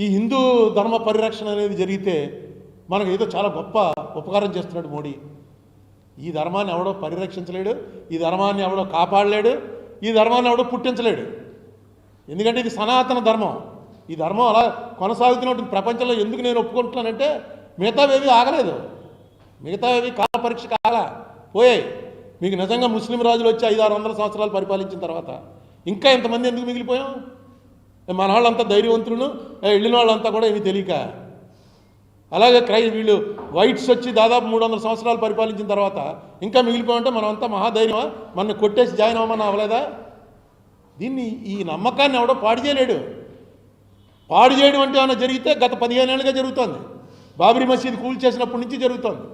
ఈ హిందూ ధర్మ పరిరక్షణ అనేది జరిగితే మనకు ఏదో చాలా గొప్ప ఉపకారం చేస్తున్నాడు మోడీ. ఈ ధర్మాన్ని ఎవడో పరిరక్షించలేడు, ఈ ధర్మాన్ని ఎవడో కాపాడలేడు, ఈ ధర్మాన్ని ఎవడో పుట్టించలేడు. ఎందుకంటే ఇది సనాతన ధర్మం. ఈ ధర్మం అలా కొనసాగుతున్నటువంటి ప్రపంచంలో ఎందుకు నేను ఒప్పుకుంటున్నానంటే మిగతావేవి ఆగలేదు, మిగతావేవి కాల పరీక్ష కాలా పోయాయి. మీకు నిజంగా ముస్లిం రాజులు వచ్చి 500-600 సంవత్సరాలు పరిపాలించిన తర్వాత ఇంకా ఇంతమంది ఎందుకు మిగిలిపోయాం? మన వాళ్ళంతా ధైర్యవంతులను, వెళ్ళిన వాళ్ళంతా కూడా ఏమీ తెలియక. అలాగే వీళ్ళు వైట్స్ వచ్చి దాదాపు 300 సంవత్సరాలు పరిపాలించిన తర్వాత ఇంకా మిగిలిపోయామంటే మనమంతా మహాధైర్యమా? మన కొట్టేసి జాయిన్ అవ్వమని అవ్వలేదా? దీన్ని ఈ నమ్మకాన్ని ఎవడో పాడు చేయలేడు. పాడు చేయడం అంటే ఏమైనా జరిగితే గత 15 ఏళ్ళుగా జరుగుతోంది. బాబ్రీ మసీద్ కూల్చేసినప్పటి నుంచి జరుగుతోంది.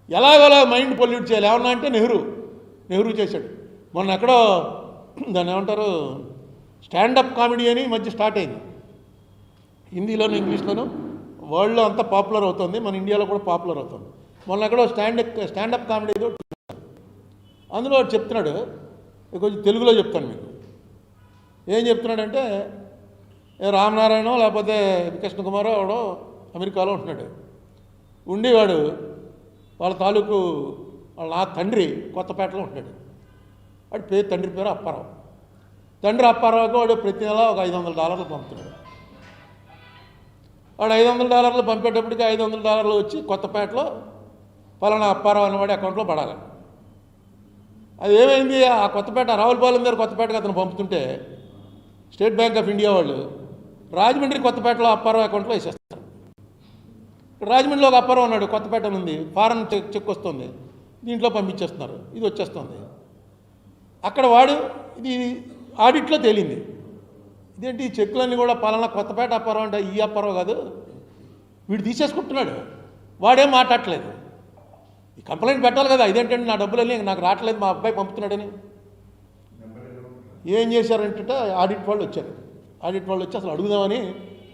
ఎలాగోలా మైండ్ పొల్యూట్ చేయాలి ఏమన్నా అంటే నెహ్రూ చేశాడు. మొన్న ఎక్కడో దాన్ని ఏమంటారు స్టాండప్ కామెడీ అని మధ్య స్టార్ట్ అయింది. హిందీలోను ఇంగ్లీష్లోను వరల్డ్లో అంతా పాపులర్ అవుతుంది, మన ఇండియాలో కూడా పాపులర్ అవుతుంది. మొన్న ఎక్కడో స్టాండప్ కామెడీ ఏదో అందులో వాడు చెప్తున్నాడు, కొంచెం తెలుగులో చెప్తాను మీకు. ఏం చెప్తున్నాడంటే రామనారాయణ లేకపోతే కృష్ణ కుమారో వాడో అమెరికాలో ఉంటున్నాడు. ఉండేవాడు వాళ్ళ తాలూకు వాళ్ళ నా తండ్రి కొత్తపేటలో ఉంటున్నాడు. వాడి తండ్రి పేరు అప్పారావు. తండ్రి అప్పారావుకి వాడు ప్రతి నెల ఒక $500 పంపుతున్నాడు. వాడు $500 పంపేటప్పటికి $500 వచ్చి కొత్తపేటలో పలానా అప్పారావు అనేవాడి అకౌంట్లో పడాలి. అది ఏమైంది, ఆ కొత్తపేట రావులపాలెం దగ్గర కొత్తపేటకి అతను పంపుతుంటే స్టేట్ బ్యాంక్ ఆఫ్ ఇండియా వాళ్ళు రాజమండ్రి కొత్తపేటలో అప్పారావు అకౌంట్లో వేసేస్తారు. రాజమండ్రిలో ఒక అప్పారావు ఉన్నాడు, కొత్తపేట ఉంది, ఫారెన్ చెక్ వస్తుంది, దీంట్లో పంపించేస్తున్నారు, ఇది వచ్చేస్తుంది. అక్కడ వాడు ఇది ఆడిట్లో తేలింది, ఇదేంటి ఈ చెక్కులన్నీ కూడా పలానా కొత్తపేట అప్పారావు అంటే ఈ అప్పారావు కాదు, వీడు తీసేసుకుంటున్నాడు. వాడేం మాట్లాడట్లేదు. ఈ కంప్లైంట్ పెట్టాలి కదా, ఇదేంటంటే నా డబ్బులన్నీ నాకు రావట్లేదు, మా అబ్బాయి పంపుతున్నాడని. ఏం చేశారంటే ఆడిట్ వాళ్ళు వచ్చారు. ఆడిట్ వాళ్ళు వచ్చి అసలు అడుగుదామని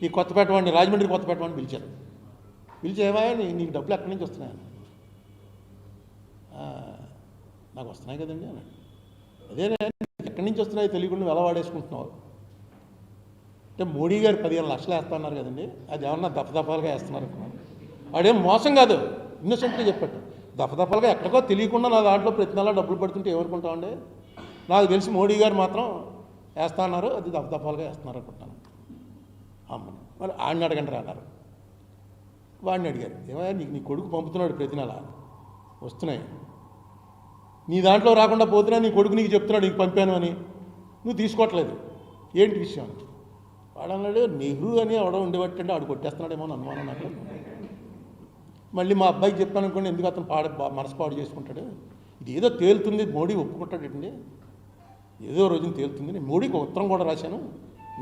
ఈ కొత్తపేట వాడిని, రాజమండ్రి కొత్తపేట వాడిని పిలిచారు. పిలిచి ఏమాయా నీకు డబ్బులు ఎక్కడి నుంచి వస్తున్నాయని. నాకు వస్తున్నాయి కదండి అన్నాడు. అదేనే ఎక్కడి నుంచి వస్తున్నాయో తెలియకుండా ఎలా వాడేసుకుంటున్నావు అంటే మోడీ గారు 15 లక్షలు వేస్తున్నారు కదండి, అది ఏమన్నా దఫదఫాలుగా వేస్తున్నారు అనుకున్నాను. వాడేం మోసం కాదు, ఇన్నోసెంట్గా చెప్పాడు. దఫదఫాలుగా ఎక్కడికో తెలియకుండా నా దాంట్లో ప్రతి నెల డబ్బులు పడుతుంటే ఏమనుకుంటామండి. నాకు తెలిసి మోడీ గారు మాత్రం వేస్తా అన్నారు, అది దఫదఫాలుగా వేస్తున్నారు అనుకుంటాను. అమ్మని మరి ఆడిని అడగండి అన్నారు. వాడిని అడిగారు, ఏమయ్యా నీ కొడుకు పంపుతున్నాడు ప్రతి నెల వస్తున్నాయి, నీ దాంట్లో రాకుండా పోతున్నా నీ కొడుకు నీకు చెప్తున్నాడు నీకు పంపాను అని, నువ్వు తీసుకోవట్లేదు, ఏంటి విషయం? వాడు అన్నాడు నెహ్రూ అని ఎవడో ఉండేవాటంటే ఆడు కొట్టేస్తున్నాడేమో అని అనుమానం నాకు. మళ్ళీ మా అబ్బాయికి చెప్పాను అనుకోండి, ఎందుకు అతను మనసు పాడు చేసుకుంటాడు, ఇది ఏదో తేలుతుంది, మోడీ ఒప్పుకుంటాడండి, ఏదో రోజున తేలుతుంది. నేను మోడీకి ఉత్తరం కూడా రాశాను,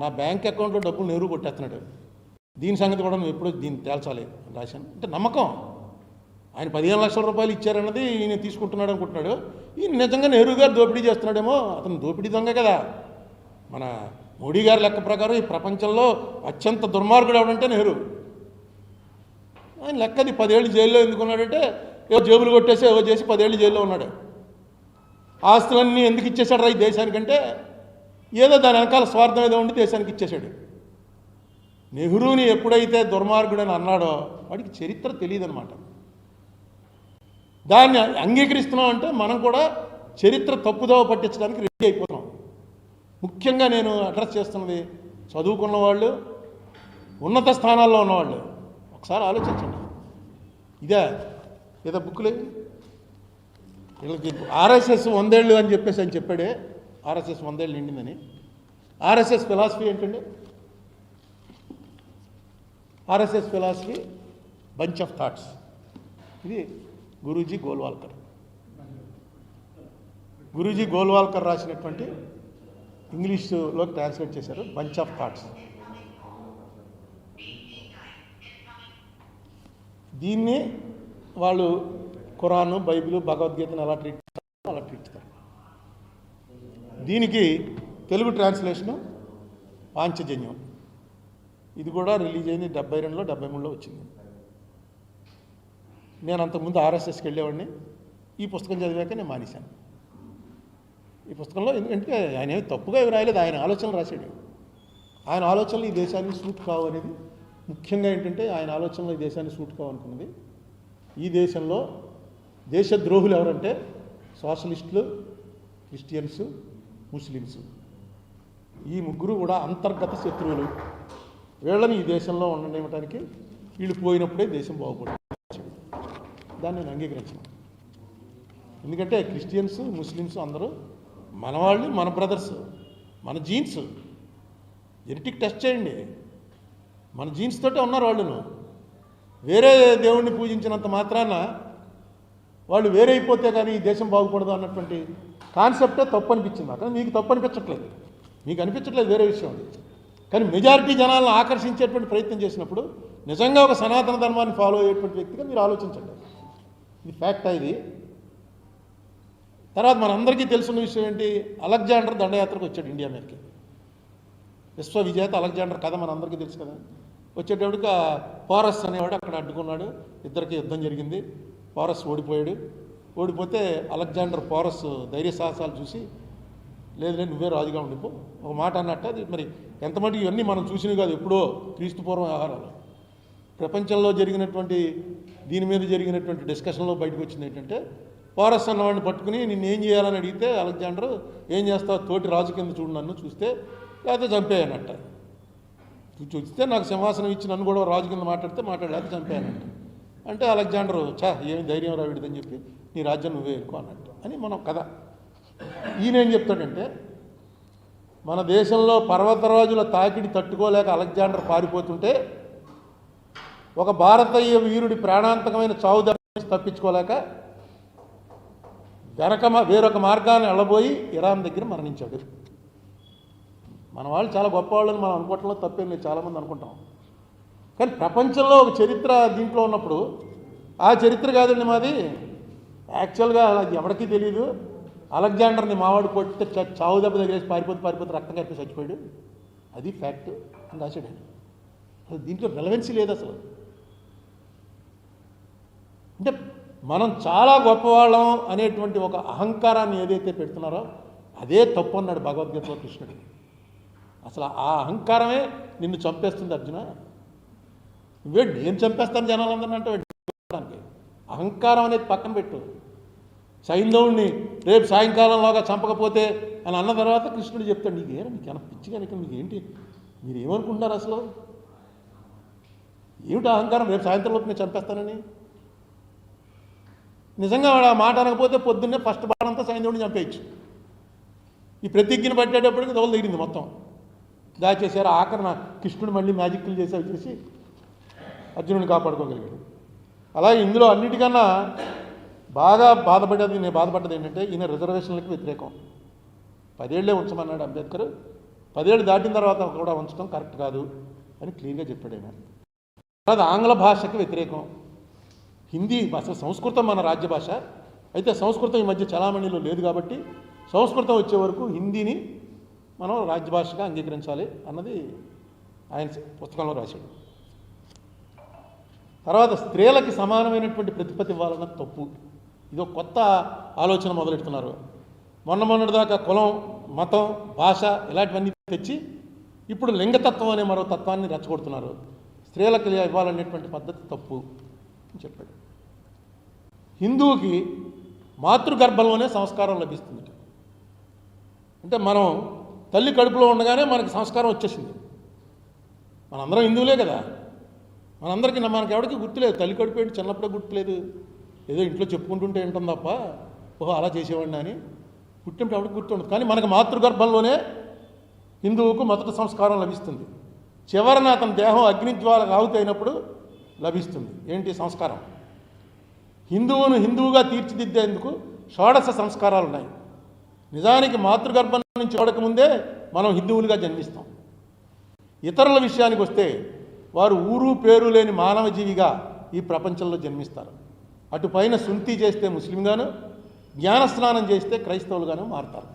నా బ్యాంక్ అకౌంట్లో డబ్బులు నెహ్రూ కొట్టేస్తున్నాడు, దీని సంగతి కూడా నువ్వు ఎప్పుడో దీన్ని తేల్చాలి రాశాను. అంటే నమ్మకం. ఆయన 15 లక్షల రూపాయలు ఇచ్చారన్నది ఈయన తీసుకుంటున్నాడు అనుకుంటున్నాడు. ఈయన నిజంగా నెహ్రూ గారు దోపిడీ చేస్తున్నాడేమో, అతను దోపిడీ దొంగ కదా. మన మోడీ గారి లెక్క ప్రకారం ఈ ప్రపంచంలో అత్యంత దుర్మార్గుడు ఎవడంటే నెహ్రూ. ఆయన లెక్కది 10 ఏళ్ళు జైల్లో ఎందుకున్నాడంటే ఏవో జేబులు కొట్టేసి ఏవో చేసి 10 ఏళ్ళు జైల్లో ఉన్నాడు. ఆస్తులన్నీ ఎందుకు ఇచ్చేశాడు ఈ దేశానికంటే ఏదో దాని వెనకాల స్వార్థం ఏదో ఉండి దేశానికి ఇచ్చేశాడు. నెహ్రూని ఎప్పుడైతే దుర్మార్గుడని అన్నాడో వాడికి చరిత్ర తెలియదన్నమాట. దాన్ని అంగీకరిస్తున్నాం అంటే మనం కూడా చరిత్ర తప్పుదోవ పట్టించడానికి రెడీ అయిపోతున్నాం. ముఖ్యంగా నేను అడ్రస్ చేస్తున్నది చదువుకున్న వాళ్ళు, ఉన్నత స్థానాల్లో ఉన్నవాళ్ళు. ఒకసారి ఆలోచించండి. ఇదే ఏదో బుక్లే వీళ్ళకి ఆర్ఎస్ఎస్ 100 ఏళ్ళు అని చెప్పేసి అని చెప్పాడే, ఆర్ఎస్ఎస్ 100 ఏళ్ళు నిండిందని. ఆర్ఎస్ఎస్ ఫిలాసఫీ ఏంటండి? RSS philosophy bunch of thoughts. ఇది గురూజీ గోల్వాల్కర్ రాసినటువంటి ఇంగ్లీష్లో ట్రాన్స్లేట్ చేశారు, బంచ్ ఆఫ్ థాట్స్. దీన్ని వాళ్ళు ఖురాను, బైబిల్, భగవద్గీతను ఎలా ట్రీట్ చేస్తారో అలా ట్రీట్ చేస్తారు. దీనికి తెలుగు ట్రాన్స్లేషను పాంచజన్యం. ఇది కూడా రిలీజ్ అయింది 72లో 73లో వచ్చింది. నేను అంతకుముందు ఆర్ఎస్ఎస్కి వెళ్ళేవాడిని. ఈ పుస్తకం చదివాక నేను మానేశాను. ఈ పుస్తకంలో ఎందుకంటే ఆయన ఏమి తప్పుగా ఏమి రాయలేదు, ఆయన ఆలోచనలు రాశాడు. ఆయన ఆలోచనలు ఈ దేశానికి సూట్ కావు అనేది ముఖ్యంగా ఏంటంటే ఆయన ఆలోచనలు ఈ దేశానికి సూట్ కావు అనుకున్నది. ఈ దేశంలో దేశద్రోహులు ఎవరంటే సోషలిస్టులు, క్రిస్టియన్స్, ముస్లిమ్స్. ఈ ముగ్గురు కూడా అంతర్గత శత్రువులు. వీళ్ళని ఈ దేశంలో ఉండనివ్వడానికి వీళ్ళు పోయినప్పుడే దేశం బాగుపడుతుంది. దాన్ని నేను అంగీకరించను. ఎందుకంటే క్రిస్టియన్స్, ముస్లిమ్స్ అందరూ మన వాళ్ళు, మన బ్రదర్స్, మన జీన్స్. జెనెటిక్ టెస్ట్ చేయండి, మన జీన్స్ తోటే ఉన్నారు వాళ్ళను. వేరే దేవుణ్ణి పూజించినంత మాత్రాన వాళ్ళు వేరే అయిపోతే కానీ ఈ దేశం బాగుపడదు అన్నటువంటి కాన్సెప్టే తప్పు అనిపించింది. అక్కడ మీకు తప్పు అనిపించట్లేదు, మీకు అనిపించట్లేదు, వేరే విషయం అది. కానీ మెజారిటీ జనాలను ఆకర్షించేటువంటి ప్రయత్నం చేసినప్పుడు నిజంగా ఒక సనాతన ధర్మాన్ని ఫాలో అయ్యేటువంటి వ్యక్తిగా మీరు ఆలోచించండి. ఇది ఫ్యాక్ట్. ఇది తర్వాత మనందరికీ తెలుసున్న విషయం ఏంటి, అలెగ్జాండర్ దండయాత్రకు వచ్చాడు ఇండియా మీదకి. విశ్వవిజేత అలెగ్జాండర్ కథ మనందరికీ తెలుసు కదా. వచ్చేటప్పటికి పోరస్ అనేవాడు అక్కడ అడ్డుకున్నాడు, ఇద్దరికి యుద్ధం జరిగింది. పోరస్ ఓడిపోయాడు. ఓడిపోతే అలెగ్జాండర్ పోరస్ ధైర్య సాహసాలు చూసి లేదు నువ్వే రాజుగా ఉండిపో ఒక మాట అన్నట్టు. అది మరి ఎంతమటుకు ఇవన్నీ మనం చూసినవి కాదు, ఎప్పుడో క్రీస్తు పూర్వం వ్యవహారాలు. ప్రపంచంలో జరిగినటువంటి దీని మీద జరిగినటువంటి డిస్కషన్లో బయటకు వచ్చింది ఏంటంటే, పోరస్ అన్నవాడిని పట్టుకుని నిన్ను ఏం చేయాలని అడిగితే అలెగ్జాండర్ ఏం చేస్తావు, తోటి రాజు కింద చూడు నన్ను, చూస్తే లేకపోతే చంపేయనట్ట. చూస్తే నాకు సింహాసనం ఇచ్చి నన్ను కూడా రాజు కింద మాట్లాడలేక చంపేయనట్ట. అంటే అలెగ్జాండర్ ఏమి ధైర్యం రావిడదని చెప్పి నీ రాజ్యం నువ్వే ఎక్కువ అన్నట్టు అని మనం కథ. ఈయన ఏం చెప్తాడంటే, మన దేశంలో పర్వతరాజుల తాకిడి తట్టుకోలేక అలెగ్జాండర్ పారిపోతుంటే ఒక భారతీయ వీరుడి ప్రాణాంతకమైన చావు దెబ్బ తప్పించుకోలేక వేరొక మార్గాన్ని వెళ్ళబోయి ఇరాన్ దగ్గర మరణించాడు. మన వాళ్ళు చాలా గొప్పవాళ్ళని మనం అనుకోవటంలో తప్పేం లేదు, చాలామంది అనుకుంటాం. కానీ ప్రపంచంలో ఒక చరిత్ర దీంట్లో ఉన్నప్పుడు ఆ చరిత్ర కాదండి మాది. యాక్చువల్గా అది ఎవరికీ తెలియదు. అలెగ్జాండర్ని మావాడు కొట్టి చావు దెబ్బ దగ్గర పారిపోతే రక్తం కట్టి చచ్చిపోయాడు, అది ఫ్యాక్ట్ అని రాశాడు. అసలు దీంట్లో రెలవెన్సీ లేదు అసలు. అంటే మనం చాలా గొప్పవాళ్ళం అనేటువంటి ఒక అహంకారాన్ని ఏదైతే పెడుతున్నారో అదే తప్పు అన్నాడు భగవద్గీతలో కృష్ణుడు. అసలు ఆ అహంకారమే నిన్ను చంపేస్తుంది అర్జున. నువ్వే నేను చంపేస్తాను జనాలందరినీ అంటే అహంకారం అనేది పక్కన పెట్టు. సైంధవుడిని రేపు సాయంకాలంలోగా చంపకపోతే అని అన్న తర్వాత కృష్ణుడు చెప్తాడు, నీకేనా నీకు పిచ్చిగా మీకు ఏంటి, మీరు ఏమనుకుంటున్నారు అసలు, ఏమిటి అహంకారం, రేపు సాయంత్రంలోపు నేను చంపేస్తానని. నిజంగా వాడు ఆ మాట అనకపోతే పొద్దున్నే ఫస్ట్ బాణంతా సైంధవుడిని చంపేయచ్చు. ఈ ప్రతిజ్ఞను పట్టేటప్పటికి దోలు తీరింది మొత్తం, దాచేసారు. ఆఖరణ కృష్ణుడు మళ్ళీ మ్యాజిక్లు చేసి అర్జునుడిని కాపాడుకోగలిగాడు. అలాగే ఇందులో అన్నిటికన్నా బాగా నేను బాధపడ్డది ఏంటంటే, ఈయన రిజర్వేషన్లకు వ్యతిరేకం. 10 ఏళ్లే ఉంచమన్నాడు అంబేద్కర్, 10 ఏళ్ళు దాటిన తర్వాత కూడా ఉంచడం కరెక్ట్ కాదు అని క్లియర్గా చెప్పాడు ఆయన. తర్వాత ఆంగ్ల భాషకి వ్యతిరేకం. హిందీ అసలు సంస్కృతం మన రాజ్య భాష అయితే సంస్కృతం ఈ మధ్య చలామణిలో లేదు కాబట్టి సంస్కృతం వచ్చే వరకు హిందీని మనం రాజ్యభాషగా అంగీకరించాలి అన్నది ఆయన పుస్తకంలో రాశాడు. తర్వాత స్త్రీలకి సమానమైనటువంటి ప్రతిపత్తి ఇవ్వాలన్న తప్పు. ఇది ఒక కొత్త ఆలోచన మొదలెడుతున్నారు. మొన్నటిదాకా కులం, మతం, భాష ఇలాంటివన్నీ తెచ్చి ఇప్పుడు లింగతత్వం అనే మరో తత్వాన్ని రెచ్చగొడుతున్నారు. స్త్రీలకు ఇవ్వాలనేటువంటి పద్ధతి తప్పు అని చెప్పాడు. హిందువుకి మాతృగర్భంలోనే సంస్కారం లభిస్తుంది. అంటే మనం తల్లి కడుపులో ఉండగానే మనకి సంస్కారం వచ్చేసింది. మనందరం హిందువులే కదా, మనందరికీ మనకి ఎవరికి గుర్తులేదు. తల్లి కడుపు ఏంటి చిన్నప్పుడే గుర్తులేదు, ఏదో ఇంట్లో చెప్పుకుంటుంటే ఏంటం తప్ప ఓహో అలా చేసేవాడిని అని పుట్టినప్పుడు ఎవరికి గుర్తుండదు. కానీ మనకు మాతృగర్భంలోనే హిందువుకు మొదటి సంస్కారం లభిస్తుంది. చివరన అతని దేహం అగ్నిజ్వాలకు ఆహుతి అయినప్పుడు లభిస్తుంది ఏంటి సంస్కారం. హిందువును హిందువుగా తీర్చిదిద్దేందుకు షోడశ సంస్కారాలు ఉన్నాయి. నిజానికి మాతృగర్భం నుంచి చూడకముందే మనం హిందువులుగా జన్మిస్తాం. ఇతరుల విషయానికి వస్తే వారు ఊరు పేరు లేని మానవ జీవిగా ఈ ప్రపంచంలో జన్మిస్తారు. అటుపైన సుంతి చేస్తే ముస్లింగాను, జ్ఞానస్నానం చేస్తే క్రైస్తవులుగాను మారుతారు.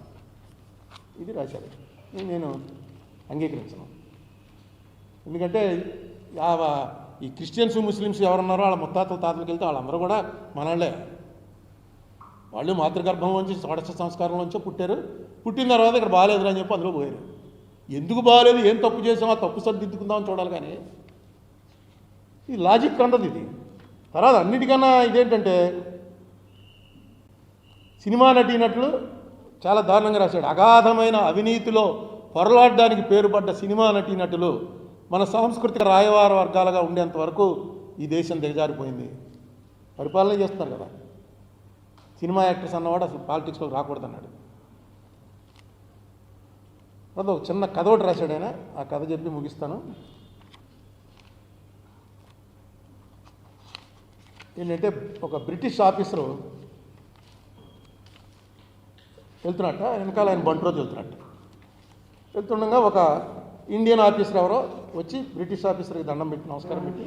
ఇది రాశారు. నేను అంగీకరించను. ఎందుకంటే ఈ క్రిస్టియన్స్, ముస్లిమ్స్ ఎవరున్నారో వాళ్ళ ముత్తాతల తాతలకు వెళ్తే వాళ్ళందరూ కూడా మనళ్ళే. వాళ్ళు మాతృగర్భంలోంచి షోడశ సంస్కారంలోంచో పుట్టారు. పుట్టిన తర్వాత ఇక్కడ బాగాలేదురా అని చెప్పి అందులో పోయారు. ఎందుకు బాగాలేదు, ఏం తప్పు చేసామో ఆ తప్పు సరిదిద్దుకుందామని చూడాలి. కానీ ఈ లాజిక్ ఉండదు ఇది. తర్వాత అన్నిటికన్నా ఇదేంటంటే సినిమా నటీనటులు చాలా దారుణంగా రాశాడు. అగాధమైన అవినీతిలో పొరలాడడానికి పేరుపడ్డ సినిమా నటీనటులు మన సాంస్కృతిక రాయవార వర్గాలుగా ఉండేంత వరకు ఈ దేశం దిగజారిపోయింది. పరిపాలన చేస్తున్నారు కదా. సినిమా యాక్టర్స్ అన్నవాడు అసలు పాలిటిక్స్లో రాకూడదన్నాడు. అది ఒక చిన్న కథ ఒకటి రాశాడు ఆయన. ఆ కథ చెప్పి ముగిస్తాను. ఏంటంటే ఒక బ్రిటిష్ ఆఫీసరు వెళ్తున్నట్ట, వెనకాల ఆయన బండి రోజు వెళ్తుండగా ఒక ఇండియన్ ఆఫీసర్ ఎవరో వచ్చి బ్రిటిష్ ఆఫీసర్కి దండం పెట్టి నమస్కారం పెట్టి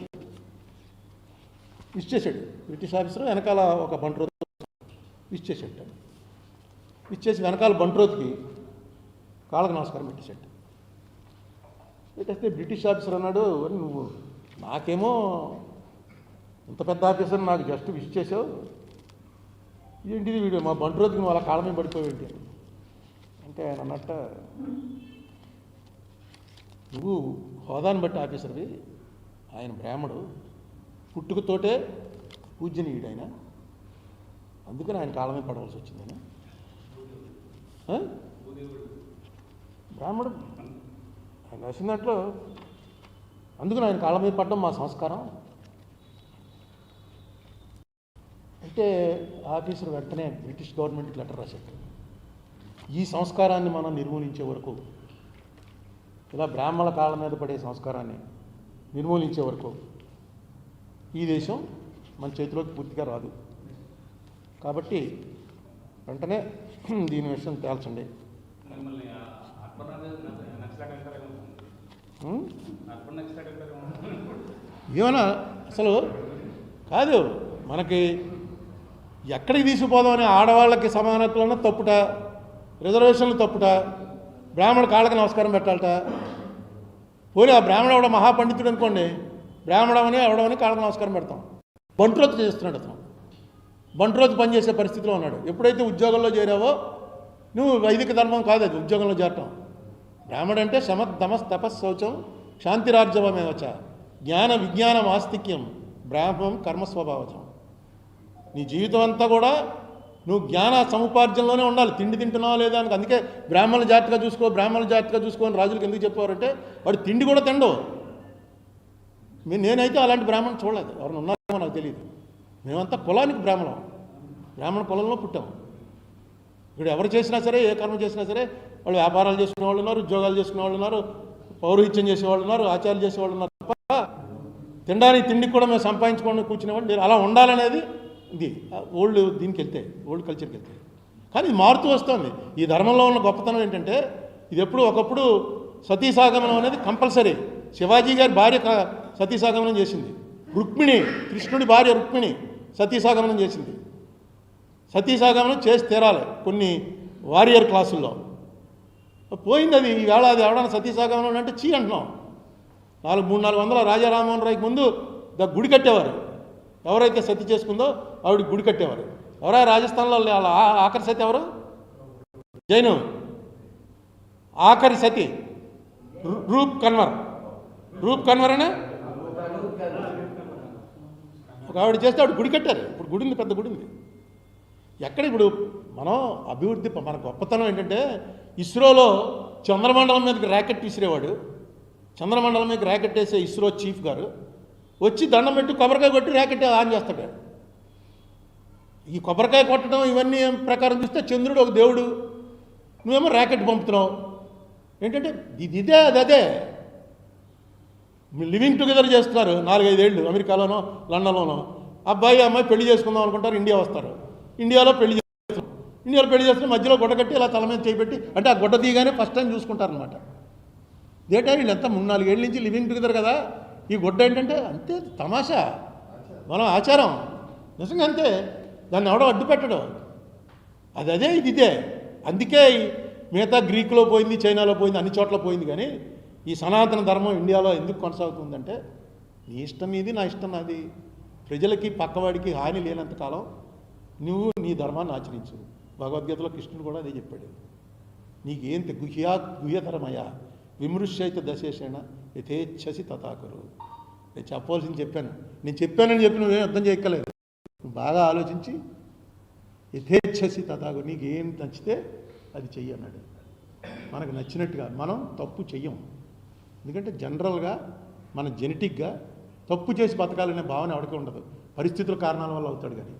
విష్ చేశాడు. బ్రిటిష్ ఆఫీసర్ వెనకాల ఒక బండి రోజు విష్ చేసేట. విష్ చేసి వెనకాల బండి రోజుకి కాళ్ళకు నమస్కారం పెట్టేశాడు. పెట్టేస్తే బ్రిటిష్ ఆఫీసర్ అన్నాడు, నువ్వు నాకేమో ఇంత పెద్ద ఆఫీసర్ నాకు జస్ట్ విష్ చేసావు, ఏంటిది వీడియో మా బండి రోజుకి నువ్వు అలా కాళ్ళ మీద పడిపోయేంటి అంటే ఆయన అన్నట్ట, నువ్వు హోదాను బట్టి ఆఫీసర్వి, ఆయన బ్రాహ్మడు, పుట్టుకతోటే పూజ్యనీయుడు ఆయన, అందుకని ఆయన కాళ్ళ మీద పడవలసి వచ్చిందని. బ్రాహ్మడు ఆయన రాసిన దాంట్లో అందుకని ఆయన కాళ్ళ మీద పడడం మా సంస్కారం అంటే ఆఫీసర్ వెంటనే బ్రిటిష్ గవర్నమెంట్కి లెటర్ రాశారు. ఈ సంస్కారాన్ని మనం నిర్మూలించే వరకు, ఇలా బ్రాహ్మణుల కాళ్ళ మీద పడే సంస్కారాన్ని నిర్మూలించే వరకు ఈ దేశం మన చేతిలోకి పూర్తిగా రాదు. కాబట్టి వెంటనే దీని విషయం తేల్చండి. ఏమన్నా అసలు కాదు, మనకి ఎక్కడికి తీసుకుపోదామని ఆడవాళ్ళకి సమానత్వం తప్పుట, రిజర్వేషన్లు తప్పుట, బ్రాహ్మణ కాళ్ళకి నమస్కారం పెట్టాలట. పోనీ ఆ బ్రాహ్మణ ఎవడ మహాపండితుడు అనుకోండి, బ్రాహ్మణమని ఎవడమని కాళ్ళకి నమస్కారం పెడతాం. బంట్రోజు చేస్తున్నాడు అతను, బంట్రోజు పనిచేసే పరిస్థితిలో ఉన్నాడు. ఎప్పుడైతే ఉద్యోగంలో చేరావో నువ్వు వైదిక ధర్మం కాదు అది ఉద్యోగంలో చేరటం. బ్రాహ్మడు అంటే శమతమస్ తపస్ శౌచం శాంతిరార్జవమేవచ జ్ఞాన విజ్ఞానం ఆస్తిక్యం బ్రాహ్మం కర్మస్వభావజం. నీ జీవితం అంతా కూడా నువ్వు జ్ఞాన సముపార్జనలోనే ఉండాలి. తిండి తింటున్నావా లేదా అని. అందుకే బ్రాహ్మణుల జాతిగా చూసుకో, బ్రాహ్మణుల జాతిగా చూసుకోని రాజులకు ఎందుకు చెప్పారంటే వాడు తిండి కూడా తిండవు. నేనైతే అలాంటి బ్రాహ్మణులు చూడలేదు, ఎవరిని ఉన్నారేమో నాకు తెలియదు. మేమంతా కులానికి బ్రాహ్మణ కులంలో పుట్టాం. ఇప్పుడు ఎవరు చేసినా సరే, ఏ కర్మ చేసినా సరే, వాళ్ళు వ్యాపారాలు చేసుకునే వాళ్ళు ఉన్నారు, ఉద్యోగాలు చేసుకునే వాళ్ళు ఉన్నారు, పౌరోహిత్యం చేసేవాళ్ళు ఉన్నారు, ఆచారాలు చేసేవాళ్ళు ఉన్నారు. తప్ప తినడానికి తిండికి కూడా మేము సంపాదించుకోవడానికి కూర్చునేవాళ్ళు అలా ఉండాలనేది ఇది ఓల్డ్ దీనికి వెళ్తే, ఓల్డ్ కల్చర్కి వెళ్తే. కానీ ఇది మారుతూ వస్తుంది. ఈ ధర్మంలో ఉన్న గొప్పతనం ఏంటంటే ఇది ఒకప్పుడు సతీసాగమనం అనేది కంపల్సరీ. శివాజీ గారి భార్య సతీసాగమనం చేసింది. రుక్మిణి, కృష్ణుడి భార్య రుక్మిణి సతీసాగమనం చేసింది. సతీసాగమనం చేసి తీరాలి కొన్ని వారియర్ క్లాసుల్లో. పోయింది అది. ఈవేళ అది ఎవడన్నా సతీసాగమనం అంటే చీ అంటున్నాం. 300-400 రాజా రామ్మోహన్ రాయ్కి ముందు గుడి కట్టేవారు. ఎవరైతే సతీ చేసుకుందో ఆవిడ గుడి కట్టేవారు. ఎవరా రాజస్థాన్లో ఆఖరి సతి ఎవరు? జైను ఆఖరి సతి రూప్ కన్వర్ అనే ఒక ఆవిడ చేస్తే ఆవిడ గుడి కట్టారు. ఇప్పుడు గుడి ఉంది, పెద్ద గుడి ఉంది. ఎక్కడ ఇప్పుడు మనం అభివృద్ధి, మన గొప్పతనం ఏంటంటే ఇస్రోలో చంద్రమండలం మీదకి ర్యాకెట్ విసిరేవాడు. చంద్రమండలం మీదకి ర్యాకెట్ వేసే ఇస్రో చీఫ్ గారు వచ్చి దండం పెట్టి కొబ్బరికాయ కొట్టి ర్యాకెట్ ఆన్ చేస్తాడు. ఈ కొబ్బరికాయ కొట్టడం ఇవన్నీ ప్రకారం చూస్తే చంద్రుడు ఒక దేవుడు, నువ్వేమో ర్యాకెట్ పంపుతున్నావు. ఏంటంటే ఇదే అదే లివింగ్ టుగెదర్ చేస్తున్నారు 4-5 ఏళ్ళు అమెరికాలోనో లండన్లోనో. అబ్బాయి అమ్మాయి పెళ్లి చేసుకుందాం అనుకుంటారు, ఇండియా వస్తారు. ఇండియాలో పెళ్లి చేస్తున్న మధ్యలో గుడ్డ కట్టి ఇలా తల మీద చేపెట్టి, అంటే ఆ గుడ్డ తీయగానే ఫస్ట్ టైం చూసుకుంటారనమాట. ఇదేటా వీళ్ళంతా 3-4 ఏళ్ళ నుంచి లివింగ్ టుగెదర్ కదా. ఈ గుడ్డ ఏంటంటే అంతే తమాషా, మనం ఆచారం నిజంగా అంతే. దాన్ని ఎవడో అడ్డు పెట్టడం. అదే ఇదే. అందుకే మిగతా గ్రీకులో పోయింది, చైనాలో పోయింది, అన్ని చోట్ల పోయింది. కానీ ఈ సనాతన ధర్మం ఇండియాలో ఎందుకు కొనసాగుతుందంటే నీ ఇష్టం నీది, నా ఇష్టం నాది. ప్రజలకి పక్కవాడికి హాని లేనంతకాలం నువ్వు నీ ధర్మాన్ని ఆచరించు. భగవద్గీతలో కృష్ణుడు కూడా అదే చెప్పాడు. నీకేంటి గుహ్యధర్మయ్యా, విమృశ్యైత దశేషేణ యథేచ్ఛసి తథాకురు. నేను చెప్పవలసింది చెప్పాను. నేను చెప్పానని చెప్పి నువ్వేం అర్థం చేయక్కలేదు. నువ్వు బాగా ఆలోచించి యథేచ్ఛసి తథాకురు, నీకు ఏం నచ్చితే అది చెయ్యి అన్నాడు. మనకు నచ్చినట్టుగా మనం తప్పు చెయ్యం. ఎందుకంటే జనరల్గా మన జెనెటిక్గా తప్పు చేసి బతకాలనే భావన ఎవరికి ఉండదు. పరిస్థితుల కారణాల వల్ల అవుతాడు కానీ